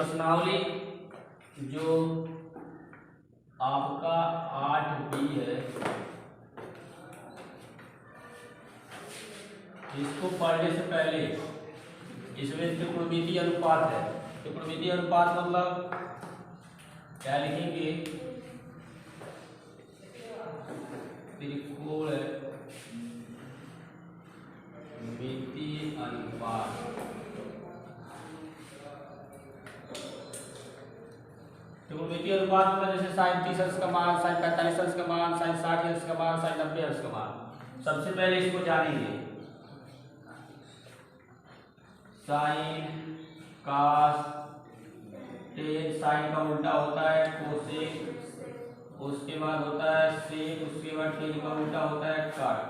प्रश्नावली जो आपका 8B है, इसको पढ़ने से पहले इसमें त्रिकोणमितीय अनुपात है। त्रिकोणमितीय अनुपात मतलब क्या लिखेंगे? त्रिकोणमितीय अनुपात। त्रिकोणमितीय अनुपात मतलब जैसे sin 30 अंश का मान, sin 45 अंश का मान, sin 60 अंश का मान, sin 90 अंश का मान। सबसे पहले इसको जानेंगे। sin cos tan, sin का उल्टा होता है cosec, उसके बाद होता है sec, उसके बाद tan का उल्टा होता है cot।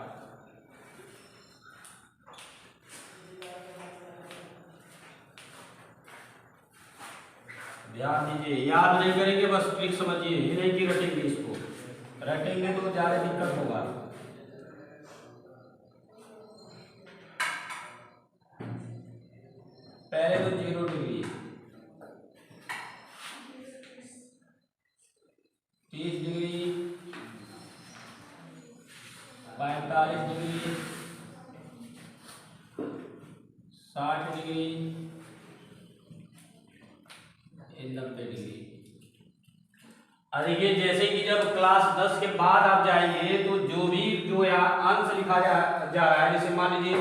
ध्यान दीजिए, याद नहीं करेंगे, बस ट्रिक समझिए, ये नहीं कि रटेंगे। इसको रटेंगे तो ज्यादा दिक्कत होगा। पहले तो 0 degree, 30 degree, 45 degree, 60 degree, 90 degree. देखिए जैसे कि जब क्लास 10 के बाद आप जाएंगे तो जो यहाँ अंश लिखा जा रहा है, जैसे मान लीजिए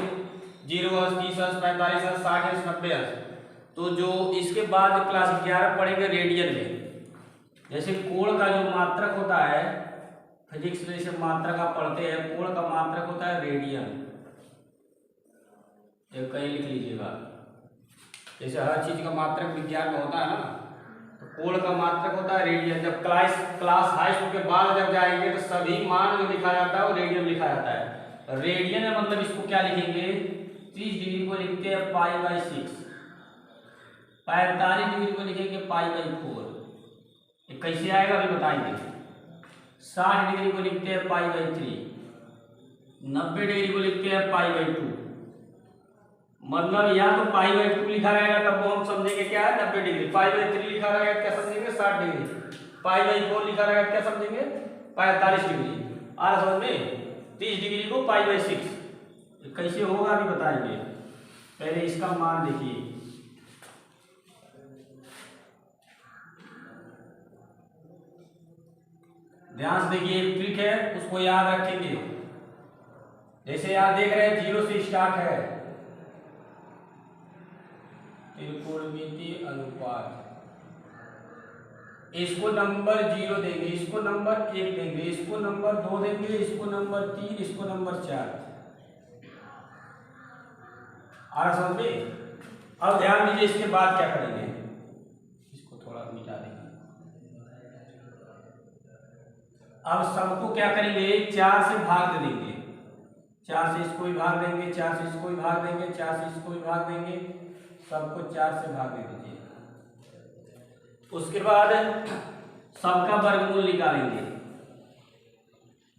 0 अंश, 30 अंश, 45 अंश, 60 अंश, 90 अंश, तो जो इसके बाद क्लास 11 पढ़ेंगे रेडियन में। जैसे कोण का जो मात्रक होता है, फिजिक्स में जैसे मात्रक आप पढ़ते हैं, कोण का मात्रक होता है रेडियन। ये कहीं लिख लीजिएगा, जैसे हर चीज का मात्रक विज्ञान में होता है ना, तो कोण का मात्रक होता है रेडियन। जब क्लास हाई स्कूल के बाद जब जाएंगे तो सभी मान जो लिखा जाता है वो रेडियन लिखा जाता है। रेडियन में मतलब इसको क्या लिखेंगे? 30 डिग्री को लिखते हैं π/6, 45 डिग्री को लिखेंगे π/4। ये कैसे आएगा अभी बताएंगे। 60 डिग्री को लिखते हैं π/3, 90 डिग्री को लिखते हैं π/2। मतलब या तो π/2 लिखा रहेगा तब वो हम समझेंगे क्या है 90 डिग्री, π/3 लिखा रहेगा क्या समझेंगे 60 डिग्री, π/4 लिखा रहेगा क्या समझेंगे 45 डिग्री। आ रहा समझ में? 30 डिग्री को π/6 कैसे होगा अभी बताएंगे। पहले इसका मान देखिए, ध्यान से देखिए, एक ट्रिक है उसको याद रखेंगे। जैसे आप देख रहे हैं 0 से स्टार्ट है त्रिकोणमितीय अनुपात, इसको नंबर 0 देंगे, इसको नंबर 1 देंगे, इसको नंबर 2 देंगे, इसको नंबर 3, इसको नंबर 4। आ रहा समझ में? अब ध्यान दीजिए, इसके बाद क्या करेंगे, इसको थोड़ा मिटा देंगे। अब सबको क्या करेंगे 4 से भाग देंगे, 4 से इसको भी भाग देंगे, 4 से इसको भी भाग देंगे, 4 से इसको भी भाग देंगे, सबको 4 से भाग दे दीजिए। उसके बाद सबका वर्गमूल निकालेंगे।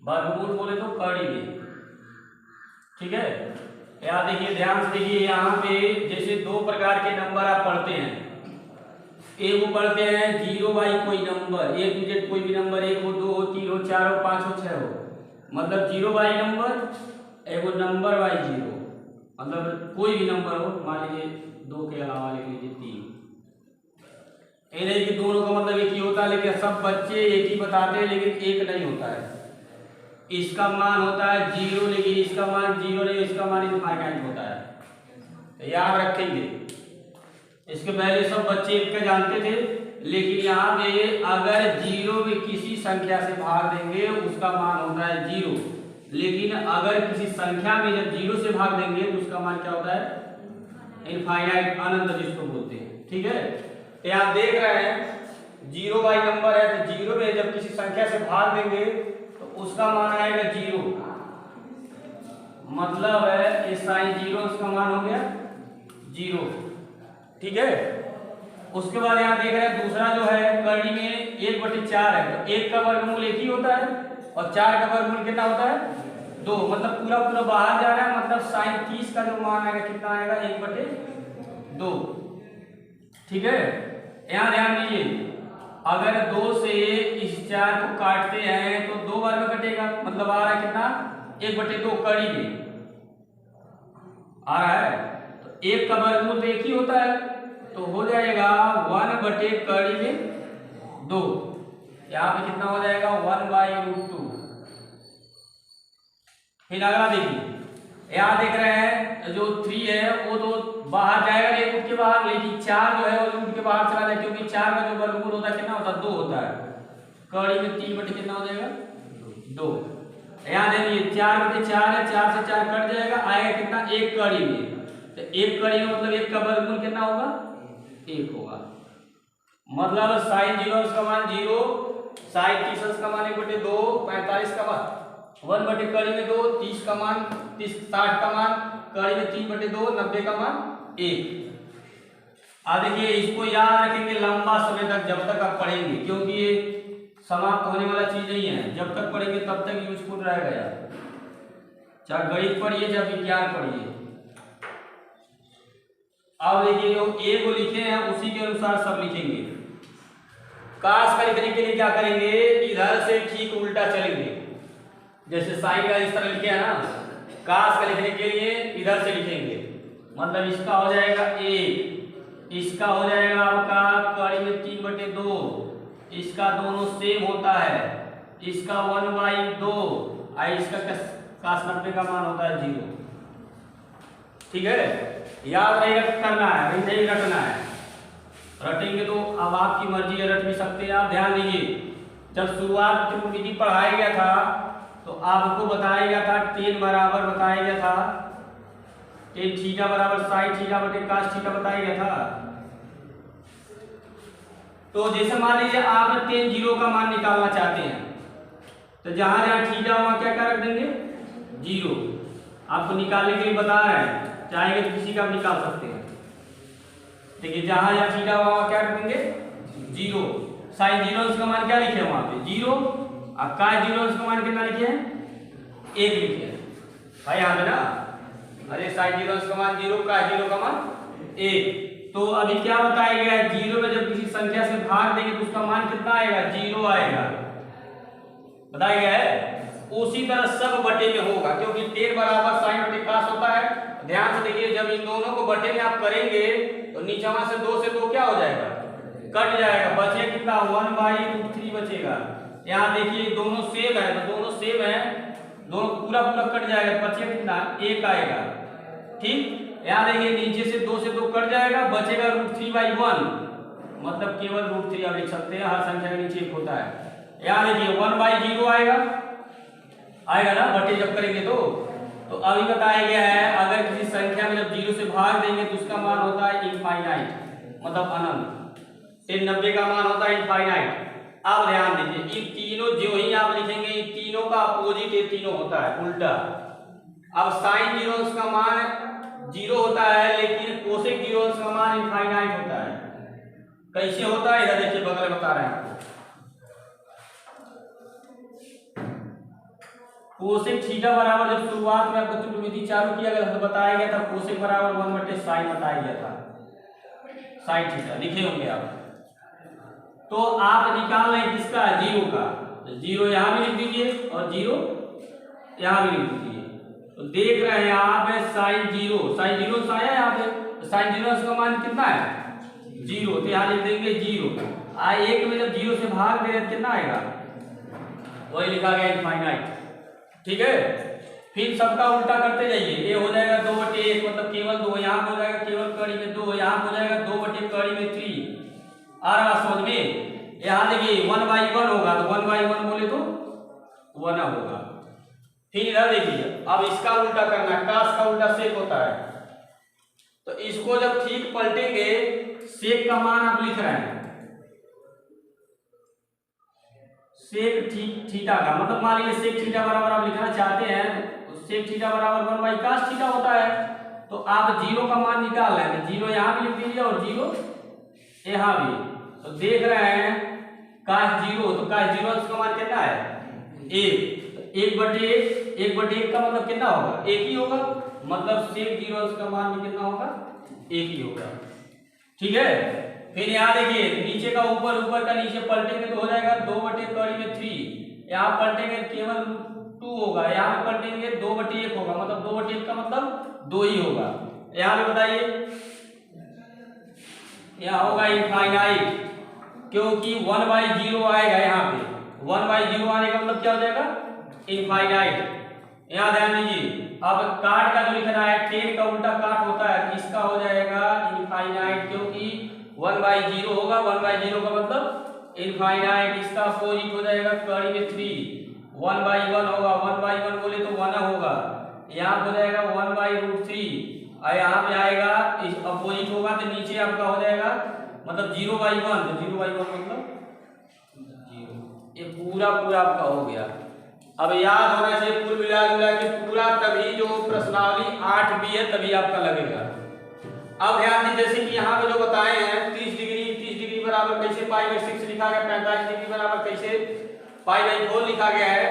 वर्गमूल बोले तो करेंगे, ठीक है। याद देखिए, ध्यान से देखिए, यहाँ पे जैसे 2 प्रकार के नंबर आप पढ़ते हैं। एक वो पढ़ते हैं 0 बाई कोई नंबर, A to Z कोई भी नंबर, 1 हो, 2 हो, 3 हो, 4 हो, 5 हो, 6 हो, मतलब 0 बाई नंबर, एगो नंबर बाई 0, मतलब कोई भी नंबर हो, मान लीजिए 2 के अलावा लिख लीजिए 3। ये नहीं कि दोनों का मतलब एक ही होता है, लेकिन सब बच्चे एक ही बताते हैं, लेकिन एक नहीं होता है। इसका मान होता है 0, लेकिन इसका मान 0 नहीं, इसका मान इनफाइनाइट होता है। तो याद रखेंगे, इसके पहले सब बच्चे एक का जानते थे, लेकिन यहाँ पे अगर 0 में किसी संख्या से भाग देंगे उसका मान होता है 0, लेकिन अगर किसी संख्या में जब 0 से भाग देंगे तो उसका मान क्या होता है? इनफाइनाइट, अनंत जिसको बोलते हैं, ठीक है। तो आप देख रहे हैं 0 बाई नंबर है, तो 0 में जब किसी संख्या से भाग देंगे तो उसका मान आएगा 0, मतलब है ये sin 0 उसका मान हो गया 0, ठीक है। उसके बाद यहाँ देख रहे हैं दूसरा जो है करनी में 1/4 है, तो 1 का वर्गमूल 1 ही होता है और 4 का वर्गमूल कितना होता है 2, मतलब पूरा पूरा बाहर जा रहा है, मतलब sin 30 का जो मान आएगा कितना आएगा 1/2, ठीक है। यहाँ ध्यान दीजिए, अगर 2 से इस 4 को काटते हैं तो 2 बार में कटेगा, मतलब आ रहा है कितना 1/2 कड़ी में आ रहा है। तो 1 का वर्गमूल तो 1 ही होता है, तो हो जाएगा 1/2 कड़ी में 2। यहाँ पे कितना हो जाएगा 1/√2। फिर अगला देखिए, यहाँ देख रहे हैं जो 3 है वो तो बाहर जाएगा नहीं रूट के बाहर, लेकिन 4 जो है वो रूट के बाहर चला जाएगा, क्योंकि 4 का जो वर्गमूल होता है कितना होता है 2 होता है। कड़ी में 3 कितना हो जाएगा 2। यहाँ देखिए 4/4 है, 4 से 4 कट जाएगा, आएगा कितना 1 कड़ी में। तो 1 कड़ी में मतलब 1 का वर्गमूल कितना होगा 1 होगा। मतलब साइन 0 का मान 0, साइन 30 का मान 1/2, 45 का मान 1/2 कड़ी में 2, 30 का मान 60 का मान कड़ी में 3/2, 90 का मान 1। अब देखिए इसको याद रखेंगे लंबा समय तक, जब तक आप पढ़ेंगे, क्योंकि ये समाप्त होने वाला चीज नहीं है। जब तक पढ़ेंगे तब तक यूजफुल रहेगा यार, चाहे गणित पढ़िए चाहे विज्ञान पढ़िए। अब देखिए जो ए को लिखे हैं उसी के अनुसार सब लिखेंगे। काश का लिखने के लिए क्या करेंगे, इधर से ठीक उल्टा चलेंगे। जैसे साइन का इस तरह लिखे है ना, काश का लिखने के लिए इधर से लिखेंगे, मतलब इसका हो जाएगा 1, इसका हो जाएगा आपका कड़ी में 3/2, इसका दोनों सेम होता है, इसका 1/2 और इसका काश 90 का मान होता है 0। ठीक है, याद नहीं करना है, वही नहीं रखना है। रटेंगे तो अब आपकी मर्जी है, रट भी सकते हैं आप। ध्यान दीजिए, जब शुरुआत में त्रिकोणमिति पढ़ाया गया था तो आपको बताया गया था tan बराबर बताया गया था, tan थीटा बराबर साइन थीटा बटे cos थीटा बताया गया था। तो जैसे मान लीजिए आप tan 0 का मान निकालना चाहते हैं, तो जहां जहां थीटा वहां क्या क्या रख देंगे 0। आपको निकालने के लिए बता रहे हैं, चाहेंगे तो किसी का भी निकाल सकते हैं। देखिए जहां जहां थीटा वहां क्या रख देंगे 0। साइन 0 का मान क्या लिखे वहां पे 0, अब cos 0 का मान कितना लिखे हैं 1 लिखे हैं भाई यहाँ पे ना। अरे साइन 0 का मान 0, cos 0 का मान 1। तो अभी क्या बताया गया है, 0 में जब किसी संख्या से भाग देंगे तो उसका मान कितना आएगा 0 आएगा, बताया गया है। उसी तरह सब बटे में होगा, क्योंकि tan बराबर साइन बटे cos होता है। ध्यान से देखिए, जब इन दोनों को बटे में आप करेंगे तो नीचे से 2 से 2 क्या हो जाएगा कट जाएगा, बचेगा कितना 1/√3 बचेगा। यहाँ देखिए दोनों सेम है, तो दोनों सेम है, दोनों पूरा पूरा कट जाएगा, बचेगा कितना 1 आएगा। ठीक, यहाँ देखिए नीचे से 2 से 2 कट जाएगा, बचेगा √3/1, मतलब केवल √3 आप लिख सकते हैं, हर संख्या के नीचे 1 होता है। यहाँ देखिए 1/0 आएगा ना बटे जब करेंगे तो अभी बताया गया है अगर किसी संख्या में जब 0 से भाग देंगे तो उसका मान होता है इनफाइनाइट, मतलब अनंत। tan 90 का मान होता है इनफाइनाइट। अब ध्यान दीजिए, इन तीनों जो ही आप लिखेंगे इन तीनों का अपोजिट ये तीनों होता है उल्टा। अब साइन 0 का मान 0 होता है, लेकिन कोसेक 0 का मान इनफाइनाइट होता है। कैसे होता है इधर देखिए, बगल में बता रहे हैं आपको। कोसेक थीटा बराबर, जब शुरुआत में आपको त्रिकोणमिति चालू किया गया तो बताया गया था कोसेक बराबर 1/sin बताया गया था, साइन थीटा लिखे होंगे आप। तो आप निकाल रहे किसका 0 का, तो 0 यहाँ भी लिख दीजिए और 0 यहाँ भी लिख दीजिए। तो देख रहे हैं आप साइन 0 से आया यहाँ पे, साइन 0 का मान कितना है 0, तो यहाँ लिख देंगे 0। 1 में जब 0 से भाग दे रहे कितना आएगा, वही लिखा गया इनफाइनाइट। ठीक है, फिर सबका उल्टा करते जाइए, ये हो जाएगा 2/1, मतलब केवल 2, यहाँ हो जाएगा केवल कड़ी में 2, यहाँ हो जाएगा 2/कड़ी में 3। आ रहा समझ में। यहाँ देखिए 1/1 होगा, तो 1/1 बोले तो 1 होगा। फिर इधर देखिए, अब इसका उल्टा करना है, cos का उल्टा sec होता है, तो इसको जब ठीक पलटेंगे sec का मान आप लिख रहे हैं sec थीटा का, मतलब मान लीजिए sec थीटा बराबर आप लिखना चाहते हैं तो sec थीटा बराबर 1/cos थीटा होता है। तो आप 0 का मान निकाल रहे हैं, 0 यहाँ भी लिख दीजिए और 0 यहाँ भी। तो देख रहे हैं cos 0, तो cos 0 का मान कितना है 1, 1/1 का मतलब कितना होगा 1 ही होगा, मतलब sec 0 का मान भी कितना होगा 1 ही होगा। ठीक है, फिर यहाँ देखिए नीचे का ऊपर, ऊपर का नीचे पलटेंगे तो हो जाएगा 2/3 यहाँ पलटेंगे केवल 2 होगा, यहाँ पे पलटेंगे 2/1 होगा, मतलब 2/1 का मतलब 2 ही होगा। यहाँ पे बताइए, यहाँ होगा इनफाइनाइट, क्योंकि 1/0 आएगा यहाँ पे, 1/0 आने का मतलब क्या हो जाएगा, इनफाइनाइट। यहाँ ध्यान दीजिए, अब काट का जो लिखना है 10 का उल्टा काट होता है, इसका हो जाएगा इनफाइनाइट, क्योंकि 1/0 होगा, 1/0 का मतलब इनफाइनाइट, इसका अपोजिट हो जाएगा कड़ी में 3, 1/1 होगा, 1/1 बोले तो 1 होगा, यहाँ हो जाएगा 1/√3, और यहाँ पे आएगा इस अपोजिट होगा तो नीचे आपका हो जाएगा मतलब 0/1, तो 0/1 मतलब 0, ये पूरा पूरा आपका हो गया। अब याद होना चाहिए कुल मिला जुला के पूरा, तभी जो प्रश्नावली 8 भी है तभी आपका लगेगा। अब ध्यान दीजिए, जैसे कि यहाँ पे जो बताए हैं 30 डिग्री बराबर कैसे π/6 लिखा गया, 45 डिग्री बराबर कैसे π/4 लिखा गया है,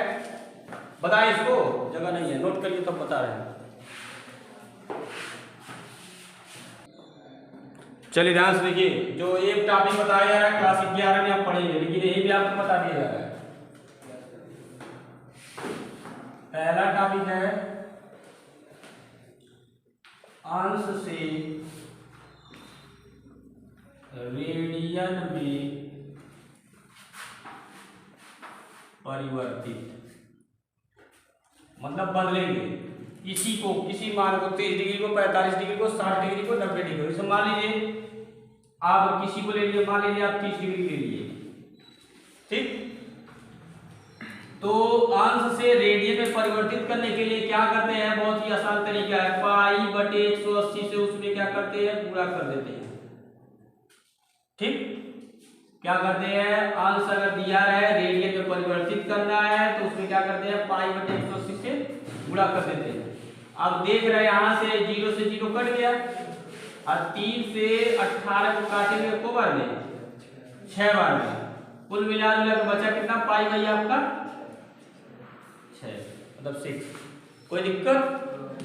बताएं इसको, जगह नहीं है, नोट करिए तब बता रहे हैं। चलिए ध्यान से देखिए, जो एक टॉपिक बताया जा रहा है क्लास 11 में आप पढ़ेंगे, लेकिन यही भी आपको बता दिया जा रहा है। पहला टॉपिक है अंश से रेडियन में परिवर्तित, मतलब बदलेंगे किसी को, किसी मान को 30 डिग्री को, 45 डिग्री को, 60 डिग्री को, 90 डिग्री को। जैसे मान लीजिए आप किसी को ले लीजिए, मान लीजिए आप 30 डिग्री ले लिए, ठीक, तो अंश से रेडियन में परिवर्तित करने के लिए क्या करते हैं, बहुत ही आसान तरीका है, π/180 से उसमें क्या करते हैं, गुणा कर देते हैं, ठीक। क्या करते हैं, अंश अगर दिया है रेडियन में परिवर्तित करना है तो उसमें क्या करते हैं, π/180 से गुणा कर देते हैं। अब देख रहे हैं यहाँ से 0 से 0 कट गया, और 3 से 18 को काटेंगे को बार में, 6 बार में, कुल मिला जुला के बचा कितना, पाई भाई आपका 6, मतलब 6। कोई दिक्कत,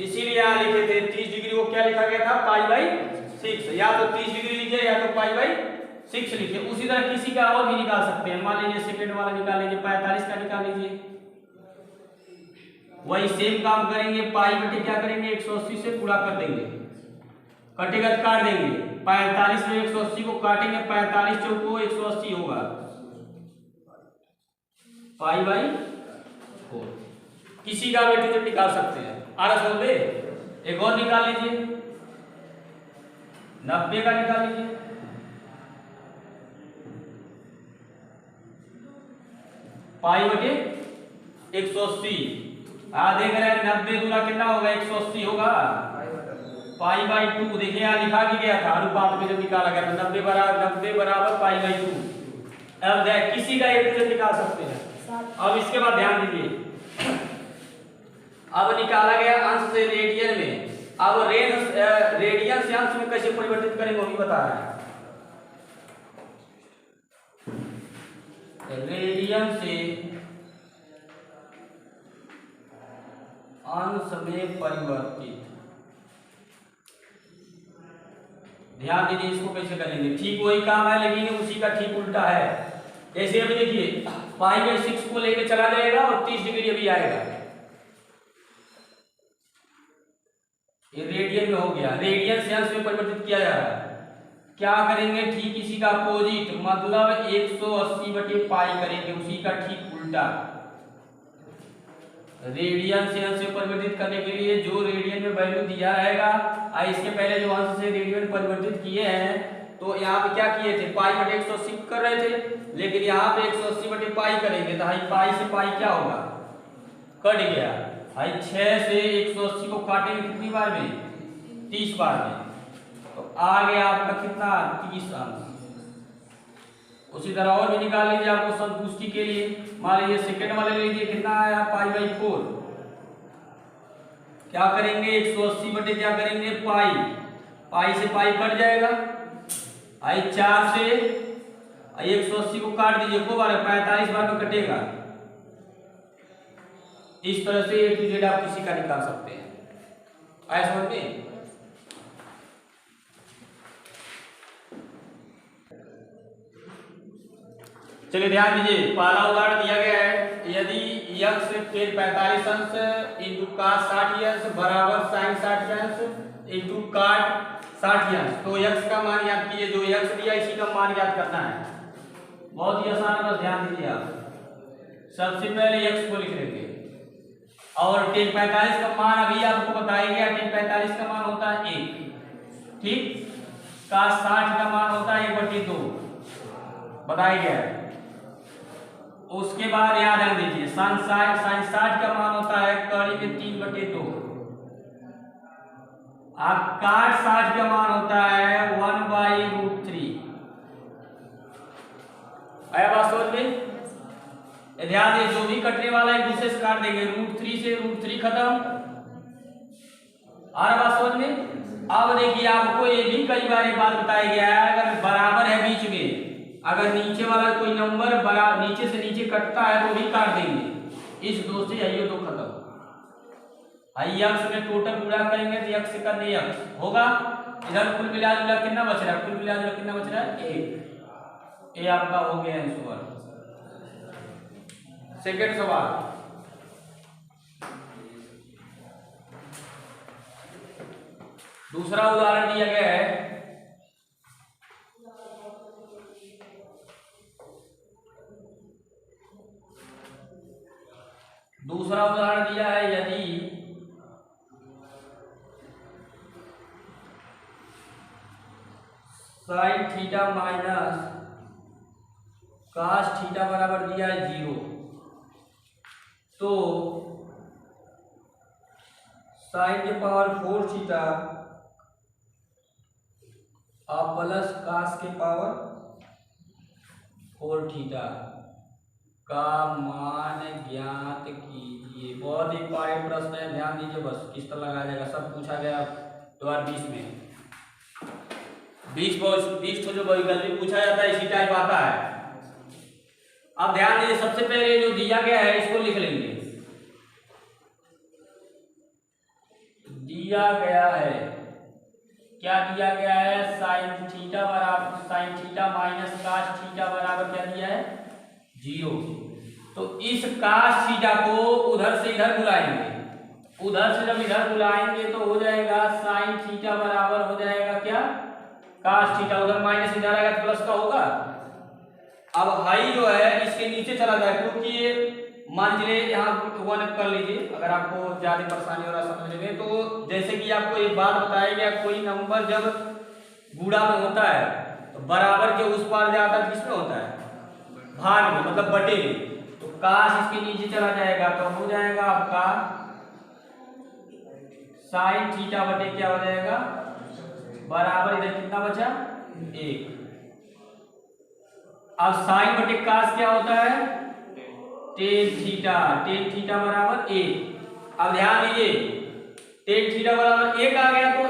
इसीलिए यहाँ लिखे थे 30 डिग्री को क्या लिखा गया था, π/6, या तो 30 डिग्री लिखिए या तो π/6 लिखिए। उसी तरह किसी का और भी निकाल सकते हैं, मान लीजिए सेकंड वाला निकाल लीजिए, 45 का निकाल लीजिए, वही सेम काम करेंगे, पाई बटे क्या करेंगे, 180 से गुणा कर देंगे, कटेगा तो काट देंगे, 45 में 180 को काटेंगे, 45 चौको 180 होगा, π/4। किसी का भी डिजिट निकाल सकते हैं, आरस बोल दे, एक और निकाल लीजिए, 90 का निकाल लीजिए, π/180, देख रहे हैं 90 दूना कितना होगा, 180 होगा, π/2, देखिए यहाँ लिखा भी गया था अनुपात में जब निकाला गया था, 90 बराबर π/2। अब देख किसी का एक डिजिट निकाल सकते हैं। अब इसके बाद ध्यान दीजिए, अब निकाला गया अंश से रेडियन में, अब रेडियन से अंश में कैसे परिवर्तित करेंगे वो भी बता रहा है। रेडियन से अंश में परिवर्तित, ध्यान दीजिए इसको कैसे करेंगे, ठीक वही काम है लेकिन उसी का ठीक उल्टा है। जैसे अभी देखिए π/6 को लेके चला जाएगा और 30 डिग्री अभी आएगा, ये रेडियन में हो गया, रेडियन से अंश में परिवर्तित किया जा रहा है। क्या करेंगे, ठीक इसी का अपोजिट, मतलब 180/π करेंगे, उसी का ठीक उल्टा। रेडियन से अंश में परिवर्तित करने के लिए जो रेडियन में वैल्यू दिया रहेगा, इसके पहले जो अंश से रेडियन में परिवर्तित किए हैं तो यहाँ पे क्या किए थे, π/180 कर रहे थे, लेकिन यहाँ पे 180/π करेंगे तो पाई से पाई क्या होगा, कट गया, 6 से 180 को काटेंगे कितनी बार में, 30 बार में, तो आ गया आपका कितना, 30 अंश। उसी तरह और भी निकाल लीजिए आपको संतुष्टि के लिए, मान लीजिए सेकंड वाले ले लीजिए, कितना आया π/4, क्या करेंगे 180 बटे क्या करेंगे पाई से पाई कट जाएगा, 4 से 180 को काट दीजिए, को बार 45 बार में कटेगा। इस तरह से A to Z आप किसी का निकाल सकते हैं, आया समझ में। चलिए ध्यान दीजिए, पहला उदाहरण दिया गया है, यदि यक्स tan 45 अंश इंटू cos 60 अंश बराबर sin 60 अंश इंटू cot 60 अंश, तो यक्स का मान याद कीजिए, जो यक्स दिया इसी का मान याद करना है। बहुत ही आसान है, बस ध्यान दीजिए आप। सबसे पहले यक्स को लिख लेंगे और tan 45 का मान अभी आपको बताया गया, tan 45 का मान होता है 1, ठीक। cos 60 का मान होता है 1/2 बताया गया है। उसके बाद याद रख दीजिए sin 60 का मान होता है कड़ी में 3/2, अब cot 60 का मान होता है 1/√3। आया बात समझ में? ध्यान दे, जो भी कटने वाला है एक दूसरे से काट देंगे, √3 से √3 खत्म। आ रहा बात समझ में? अब देखिए आपको ये भी कई बार एक बात बताया गया है, अगर बराबर है बीच में, अगर नीचे वाला कोई नंबर नीचे से नीचे कटता है तो भी काट देंगे। इस दो से आइए दो खत्म, आई यक्स में टोटल पूरा करेंगे तो यक्स का यक्स होगा। इधर कुल मिला जुला कितना बच रहा है, कुल मिला जुला कितना बच रहा है 1। ये आपका हो गया आंसर। सेकंड सवाल, दूसरा उदाहरण दिया गया है, दूसरा उदाहरण दिया है, यदि sin theta minus cos theta बराबर दिया है 0, तो sin के पावर 4 थीटा और प्लस cos के पावर 4 थीटा का मान ज्ञात कीजिए। बहुत ही इंपॉर्टेंट प्रश्न है, ध्यान दीजिए, बस किस तरह लगाया जाएगा सब पूछा गया 2020 में। 20 जो वैकल्पिक पूछा जाता है इसी टाइप आता है। अब ध्यान दीजिए, सबसे पहले जो दिया गया है इसको लिख लेंगे। दिया गया है, क्या दिया गया है, sin थीटा बराबर sin theta minus cos theta बराबर क्या दिया है 0। तो इस cos थीटा को उधर से इधर बुलाएंगे, उधर से जब इधर बुलाएंगे तो हो जाएगा sin थीटा बराबर हो जाएगा क्या cos थीटा, उधर माइनस इधर आएगा तो प्लस का होगा। अब हाई जो है इसके नीचे चला जाए, क्योंकि ये मान लीजिए यहाँ 1 कर लीजिए, अगर आपको ज्यादा परेशानी हो रहा समझने में। तो जैसे कि आपको एक बात बताया गया, कोई नंबर जब गुणा में होता है तो बराबर के उस पार जाता है, किसमें होता है भाग में, मतलब बटे में। तो cos इसके नीचे चला जाएगा तो हो जाएगा आपका sin थीटा बटे क्या हो जाएगा बराबर, इधर कितना बचा 1। अब sin बटे cos क्या होता है tan थीटा बराबर 1। अब ध्यान दीजिए, tan थीटा बराबर 1 आ गया तो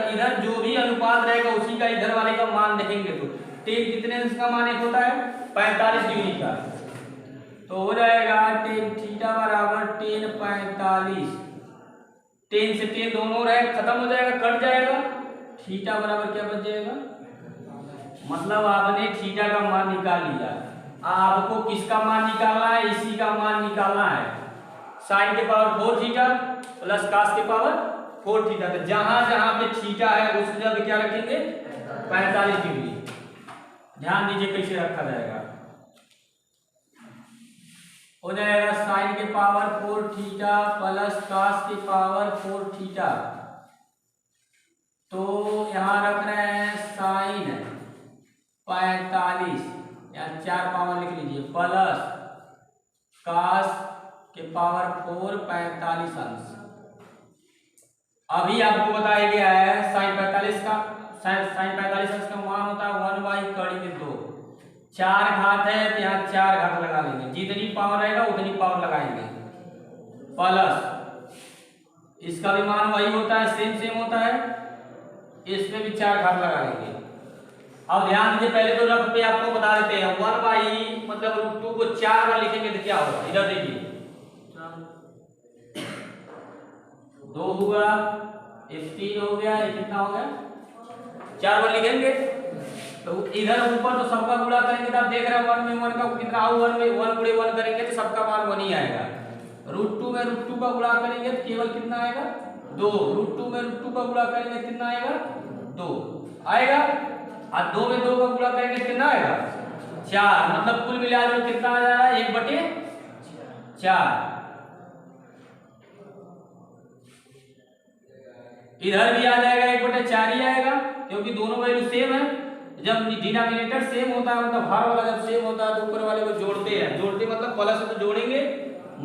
इधर जो भी अनुपात रहेगा उसी का इधर वाले का मान देखेंगे। तो tan कितने अंश का मान होता है 45 डिग्री का, तो हो जाएगा tan थीटा बराबर tan 45। tan से tan दोनों रहे खत्म हो जाएगा, कट जाएगा, थीटा बराबर क्या बच जाएगा, मतलब आपने थीटा का मान निकाल लिया। आपको किसका मान निकालना है, इसी का मान निकालना है, sin के पावर 4 थीटा प्लस cos के पावर 4 थीटा। तो जहां जहां पे थीटा है उस जगह पे क्या रखेंगे 45 डिग्री। ध्यान दीजिए कैसे रखा जाएगा, हो जाएगा sin के पावर 4 थीटा प्लस cos के पावर 4 थीटा। तो यहां रख रहे हैं sin 45, यहाँ 4 पावर लिख लीजिए, प्लस cos के पावर 4 45 अंश। अभी आपको बताया गया है sin 45 अंश का मान होता है 1 कड़ी में 2। 4 घात है तो यहाँ 4 घात लगा लेंगे, जितनी पावर रहेगा उतनी पावर लगाएंगे, प्लस इसका भी मान वही होता है, सेम होता है, इसमें भी 4 घात लगा लेंगे। अब ध्यान दीजिए, पहले तो रफ पे आपको बता देते हैं 1 मतलब √2 को 4 बार लिखेंगे तो क्या होगा, इधर देखिए 2 होगा, 3 हो गया, ये कितना हो गया 4 बार लिखेंगे तो इधर ऊपर तो सबका गुणा करेंगे तो आप देख रहे हैं 1 में 1 का कितना आओ 1 में 1 गुणे 1 करेंगे तो सबका मान 1 ही आएगा। √2 में √2 का गुणा करेंगे तो केवल कितना आएगा 2। √2 में √2 का गुणा करेंगे कितना आएगा 2 आएगा। और 2 में 2 का गुणा करेंगे कितना आएगा 4। मतलब कुल मिलाकर कितना आ जा रहा है 1/4। इधर भी आ जाएगा 1/4 ही आएगा क्योंकि दोनों वैल्यू सेम है। जब डिनोमिनेटर सेम होता है मतलब हर वाला जब सेम होता है तो ऊपर वाले को जोड़ते हैं। जोड़ते मतलब प्लस तो जोड़ेंगे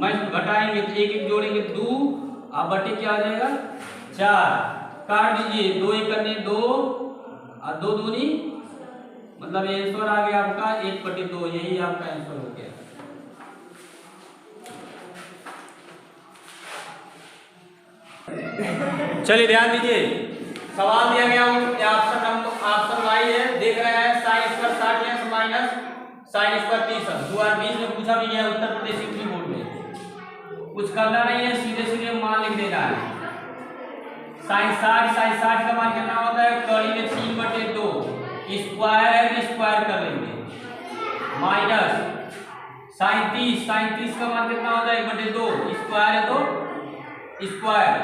माइनस घटाएंगे तो एक जोड़ेंगे 2 और बटे क्या आ जाएगा 4। काट दीजिए 2 1 करने 2 और 2 दूनी मतलब आंसर आ गया आपका 1/2। यही आपका आंसर हो गया। चलिए ध्यान दीजिए सवाल दिया गया ऑप्शन वाई है। देख रहे हैं sin square 60 minus sin square 30। 2020 में पूछा भी गया उत्तर प्रदेश यूपी बोर्ड में। कुछ करना नहीं है सीधे सीधे मान लिख देना है। sin 60 का मान कितना होता है कड़ी में 3/2 स्क्वायर है तो स्क्वायर कर लेंगे माइनस sin 30 का मान कितना होता है 1/2 स्क्वायर है तो स्क्वायर।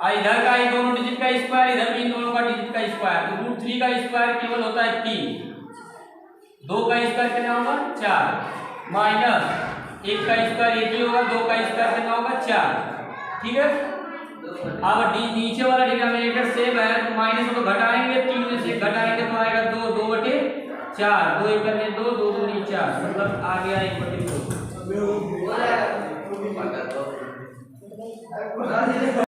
इधर का इन दोनों डिजिट का स्क्वायर इधर भी इन दोनों का डिजिट का स्क्वायर तो √3 का स्क्वायर केवल होता है 3। 2 का स्क्वायर कितना होगा 4 माइनस 1 का स्क्वायर 1 ही होगा 2 का स्क्वायर कितना होगा 4। ठीक है। अब नीचे वाला डिनोमिनेटर सेम है तो माइनस को घटाएंगे 3 में से घटाएंगे तो आएगा 2/4। 2 1 करने 2 2 दूनी 4 मतलब आ गया 1/2।